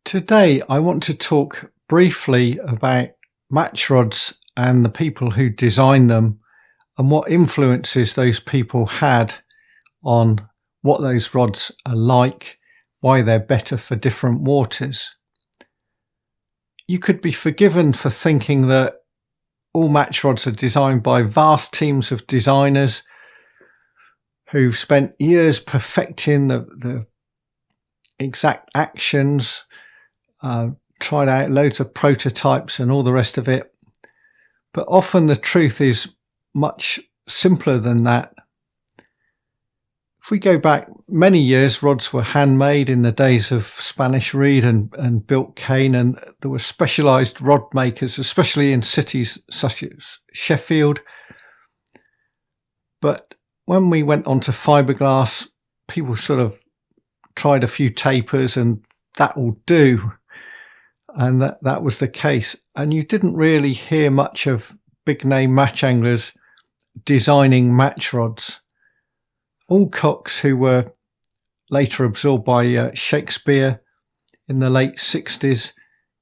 Today, I want to talk briefly about match rods and the people who designed them and what influences those people had on what those rods are like, why they're better for different waters. You could be forgiven for thinking that all match rods are designed by vast teams of designers who've spent years perfecting the exact actions, tried out loads of prototypes and all the rest of it. But often the truth is much simpler than that. If we go back many years, rods were handmade in the days of Spanish reed and built cane, and there were specialised rod makers, especially in cities such as Sheffield. But when we went on to fiberglass, people sort of tried a few tapers and that will do. And that was the case. And you didn't really hear much of big name match anglers designing match rods. All cocks who were later absorbed by Shakespeare in the late 60s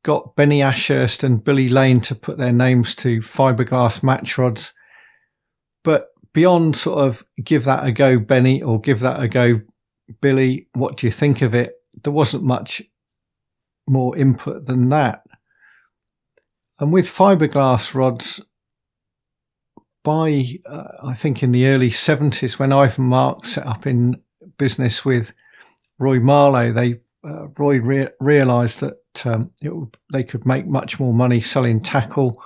got Benny Ashurst and Billy Lane to put their names to fiberglass match rods. But beyond sort of give that a go, Benny, or give that a go, Billy, what do you think of it? There wasn't much more input than that. And with fiberglass rods, by I think in the early 70s, when Ivan Mark set up in business with Roy Marlow, Roy realised that they could make much more money selling tackle.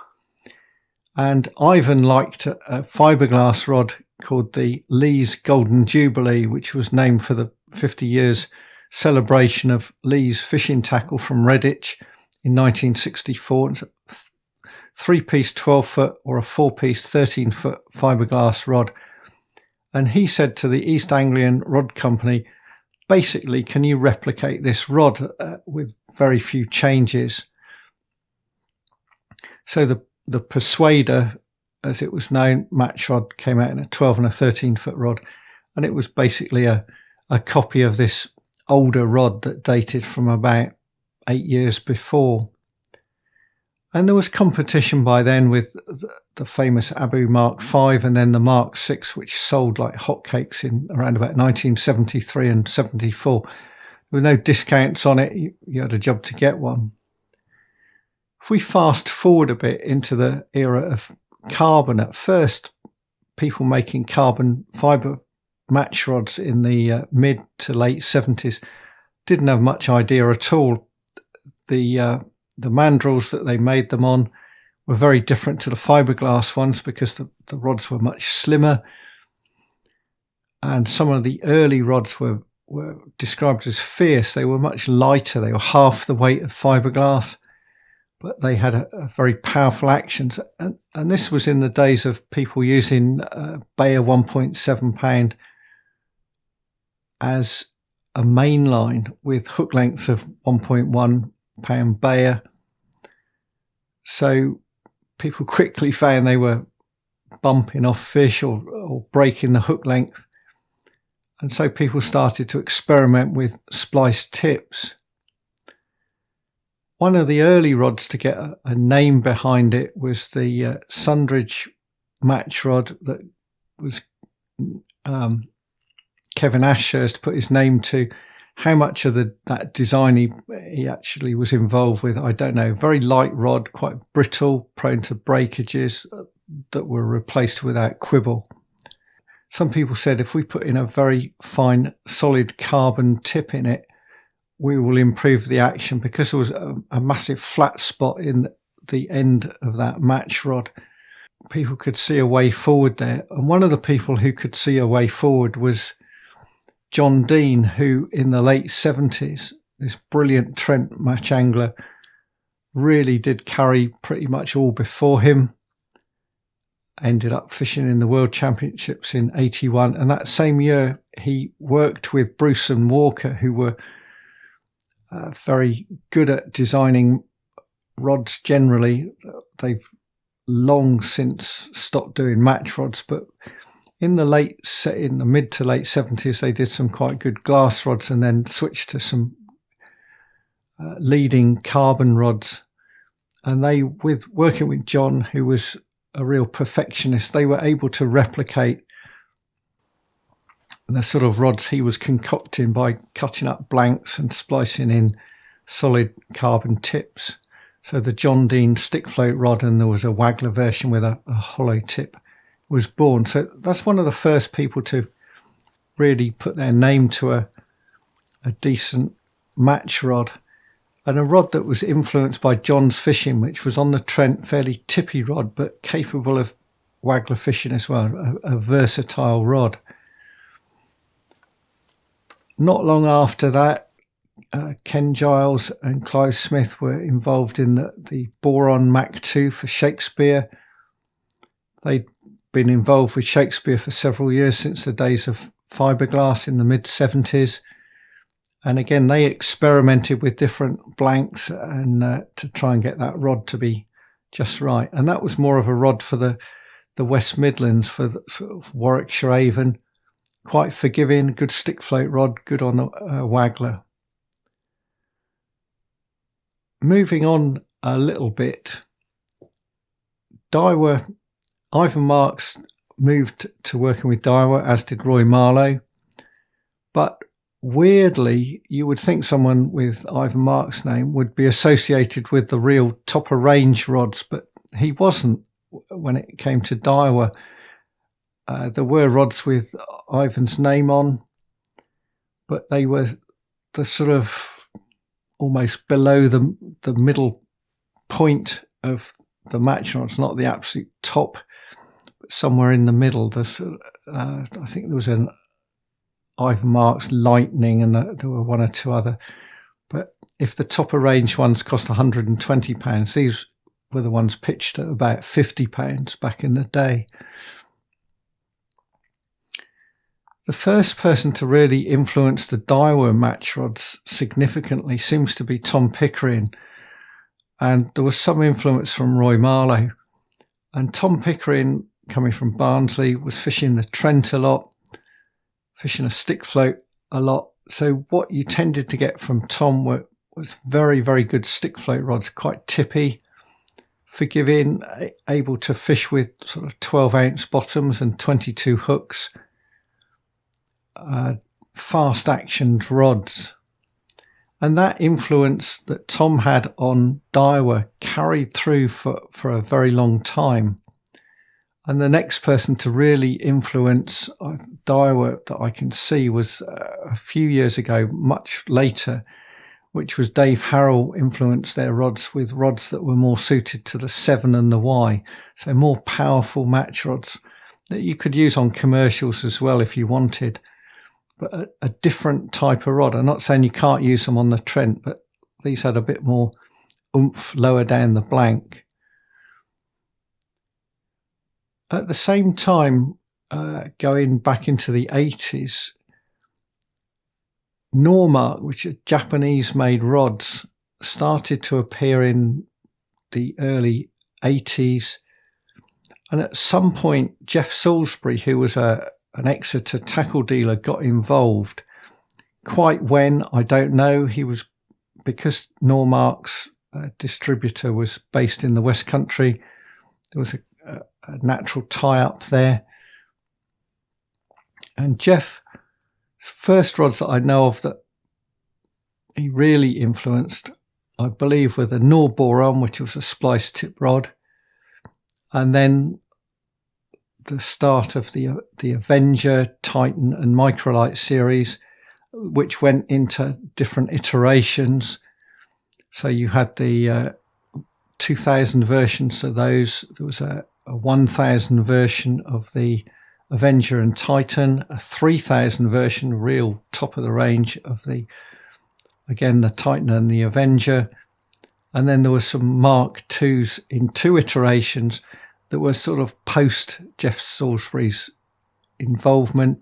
And Ivan liked a fiberglass rod called the Lee's Golden Jubilee, which was named for the 50 years celebration of Lee's fishing tackle from Redditch in 1964. It's a 3-piece 12-foot or a 4-piece 13-foot fiberglass rod. And he said to the East Anglian Rod Company, basically, can you replicate this rod with very few changes? So the Persuader, as it was known, match rod came out in a 12 and a 13-foot rod. And it was basically a copy of this older rod that dated from about 8 years before. And there was competition by then with the famous Abu Mark V and then the Mark VI, which sold like hotcakes in around about 1973 and 74. There were no discounts on it. You had a job to get one. If we fast forward a bit into the era of carbon, at first people making carbon fibre match rods in the mid to late 70s didn't have much idea at all. The mandrels that they made them on were very different to the fiberglass ones because the rods were much slimmer, and some of the early rods were described as fierce. They were much lighter. They were half the weight of fiberglass, but they had a very powerful actions. And this was in the days of people using Bayer 1.7 pound as a main line with hook lengths of 1.1 pound Bayer. So people quickly found they were bumping off fish or breaking the hook length. And so people started to experiment with spliced tips. One of the early rods to get a name behind it was the Sundridge match rod that was Kevin Ashurst put his name to. How much of that design he actually was involved with, I don't know. Very light rod, quite brittle, prone to breakages that were replaced without quibble. Some people said if we put in a very fine, solid carbon tip in it, we will improve the action because there was a massive flat spot in the end of that match rod. People could see a way forward there. And one of the people who could see a way forward was John Dean, who in the late 70s, this brilliant Trent match angler, really did carry pretty much all before him. Ended up fishing in the World Championships in 81. And that same year, he worked with Bruce and Walker, who were very good at designing rods generally. They've long since stopped doing match rods, but in the mid to late 70s, they did some quite good glass rods and then switched to some leading carbon rods. And they, with working with John, who was a real perfectionist, they were able to replicate the sort of rods he was concocting by cutting up blanks and splicing in solid carbon tips. So the John Dean stick float rod, and there was a Waggler version with a hollow tip, was born. So that's one of the first people to really put their name to a decent match rod, and a rod that was influenced by John's fishing, which was on the Trent, fairly tippy rod, but capable of Waggler fishing as well, a versatile rod. Not long after that, Ken Giles and Clive Smith were involved in the Boron Mach 2 for Shakespeare. They'd been involved with Shakespeare for several years, since the days of fiberglass in the mid-70s. And again, they experimented with different blanks and to try and get that rod to be just right. And that was more of a rod for the West Midlands, for the sort of Warwickshire Avon. Quite forgiving, good stick float rod, good on the Waggler. Moving on a little bit, Daiwa, Ivan Marks moved to working with Daiwa, as did Roy Marlow. But weirdly, you would think someone with Ivan Marks' name would be associated with the real top of range rods, but he wasn't when it came to Daiwa. There were rods with Ivan's name on, but they were the sort of almost below the middle point of the match rods, not the absolute top, but somewhere in the middle. I think there was an Ivan Marks Lightning, and there were one or two other. But if the top of range ones cost £120, these were the ones pitched at about £50 back in the day. The first person to really influence the Daiwa match rods significantly seems to be Tom Pickering, and there was some influence from Roy Marlow. And Tom Pickering, coming from Barnsley, was fishing the Trent a lot, fishing a stick float a lot. So what you tended to get from Tom was very, very good stick float rods, quite tippy, forgiving, able to fish with sort of 12-ounce bottoms and 22 hooks. Fast actioned rods, and that influence that Tom had on Daiwa carried through for a very long time. And the next person to really influence Daiwa that I can see was a few years ago, much later, which was Dave Harrell influenced their rods with rods that were more suited to the 7 and the Y, so more powerful match rods that you could use on commercials as well if you wanted. But a different type of rod. I'm not saying you can't use them on the Trent, but these had a bit more oomph lower down the blank. At the same time, going back into the 80s, Normark, which are Japanese-made rods, started to appear in the early 80s. And at some point, Geoff Salisbury, who was an Exeter tackle dealer, got involved. Quite when, I don't know. He was, because Normark's distributor was based in the West Country, there was a natural tie-up there. And Geoff's first rods that I know of that he really influenced, I believe, were the Norboron, which was a splice tip rod, and then the start of the Avenger, Titan and Microlight series, which went into different iterations. So you had the 2000 versions of those. There was a 1000 version of the Avenger and Titan, a 3000 version, real top of the range of the Titan and the Avenger. And then there were some Mark IIs in 2 iterations that were sort of post Geoff Salisbury's involvement.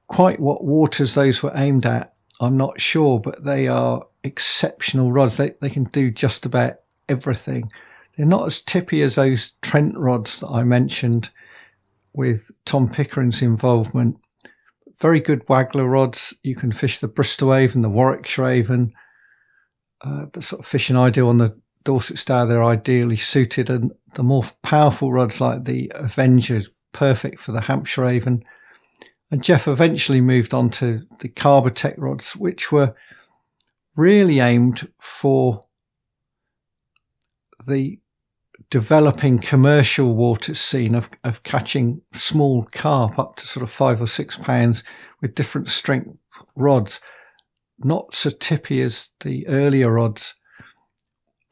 Quite what waters those were aimed at, I'm not sure, but they are exceptional rods. They can do just about everything. They're not as tippy as those Trent rods that I mentioned with Tom Pickering's involvement. Very good Waggler rods. You can fish the Bristol Avon, the Warwickshire Avon. the sort of fishing I do on the Dorset Stour, they're ideally suited, and the more powerful rods like the Avenger, perfect for the Hampshire Avon. And Geoff eventually moved on to the Carbotech rods, which were really aimed for the developing commercial water scene of catching small carp up to sort of 5 or 6 pounds with different strength rods, not so tippy as the earlier rods,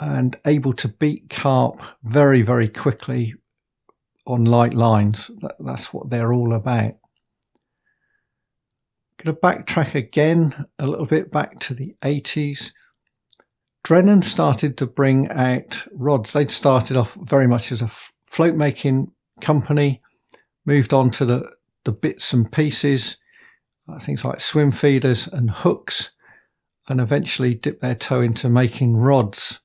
and able to beat carp very, very quickly on light lines. That's what they're all about. Going to backtrack again a little bit back to the 80s. Drennan started to bring out rods. They'd started off very much as a float making company, moved on to the bits and pieces, things like swim feeders and hooks, and eventually dipped their toe into making rods.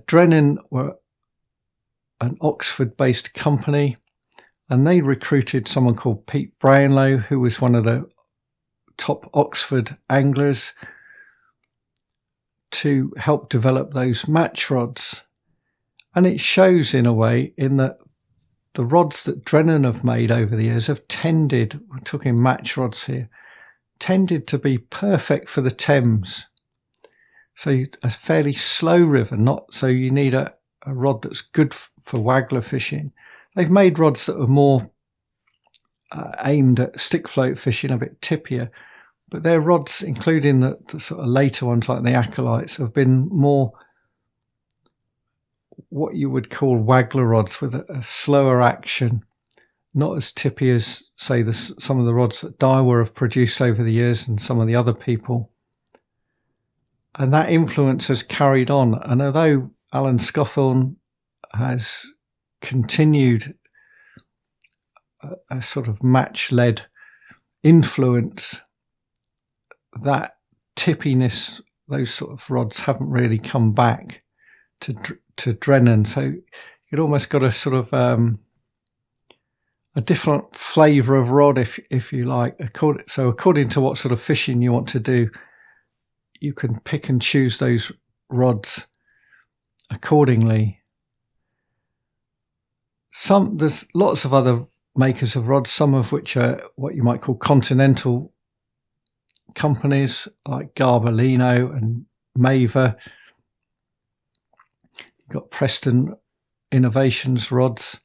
Drennan were an Oxford-based company, and they recruited someone called Pete Brownlow, who was one of the top Oxford anglers, to help develop those match rods. And it shows in a way in that the rods that Drennan have made over the years have tended, we're talking match rods here, tended to be perfect for the Thames. So a fairly slow river, not so you need a rod that's good for waggler fishing. They've made rods that are more aimed at stick float fishing, a bit tippier, but their rods, including the sort of later ones like the Acolytes, have been more what you would call waggler rods with a slower action, not as tippy as, say, some of the rods that Daiwa have produced over the years and some of the other people. And that influence has carried on. And although Alan Scawthorne has continued a sort of match-led influence, that tippiness, those sort of rods haven't really come back to Drennan. So you'd almost got a sort of a different flavour of rod, if you like. So according to what sort of fishing you want to do, you can pick and choose those rods accordingly. There's lots of other makers of rods, some of which are what you might call continental companies like Garbolino and Maver. You've got Preston Innovations rods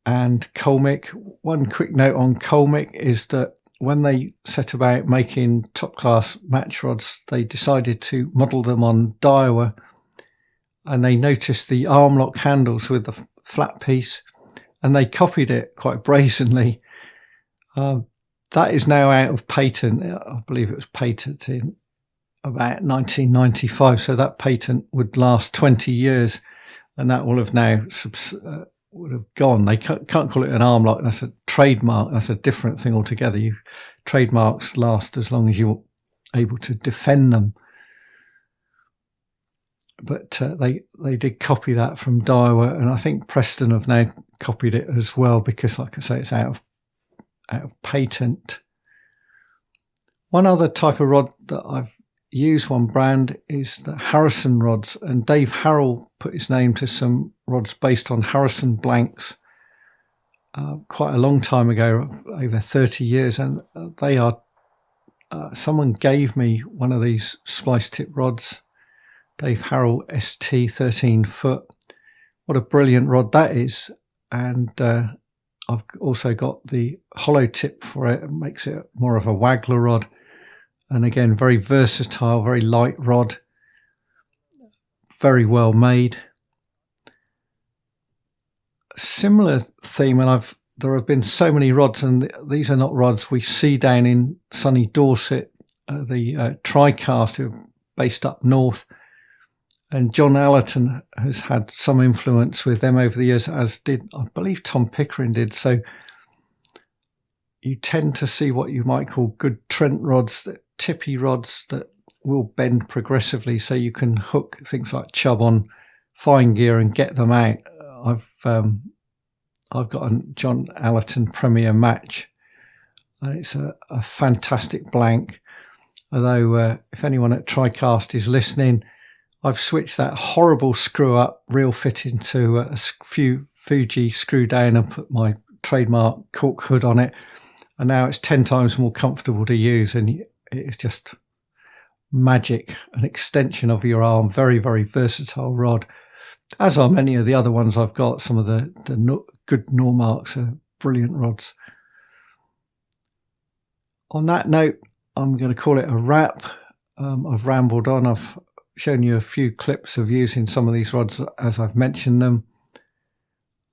and Colmick. One quick note on Colmick is that when they set about making top class match rods, they decided to model them on Daiwa, and they noticed the arm lock handles with the flat piece, and they copied it quite brazenly. That is now out of patent. I believe it was patented in about 1995, so that patent would last 20 years, and that will have now would have gone. They can't call it an arm lock. That's a trademark. That's a different thing altogether. Trademarks last as long as you're able to defend them. But they did copy that from Daiwa, and I think Preston have now copied it as well because, like I say, it's out of patent. One other type of rod that I've used, one brand, is the Harrison rods, and Dave Harrell put his name to some rods based on Harrison blanks quite a long time ago, over 30 years, and they are someone gave me one of these splice tip rods, Dave Harrell ST 13 foot. What a brilliant rod that is. And I've also got the hollow tip for it. It makes it more of a waggler rod. And again, very versatile, very light rod, very well made. Similar theme, and there have been so many rods, and these are not rods we see down in sunny Dorset. The TriCast, who are based up north, and John Allerton has had some influence with them over the years, as did, I believe, Tom Pickering did. So you tend to see what you might call good Trent rods, tippy rods that will bend progressively, so you can hook things like chub on fine gear and get them out. I've got a John Allerton Premier Match, and it's a fantastic blank. Although if anyone at TriCast is listening, I've switched that horrible screw up reel fit into a few Fuji screw down and put my trademark cork hood on it. And now it's 10 times more comfortable to use, and it's just magic, an extension of your arm. Very, very versatile rod, as are many of the other ones I've got. Some of the good Normarks are brilliant rods. On that note, I'm going to call it a wrap. I've rambled on. I've shown you a few clips of using some of these rods as I've mentioned them.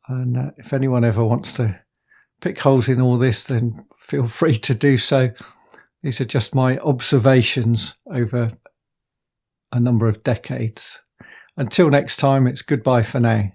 And if anyone ever wants to pick holes in all this, then feel free to do so. These are just my observations over a number of decades. Until next time, it's goodbye for now.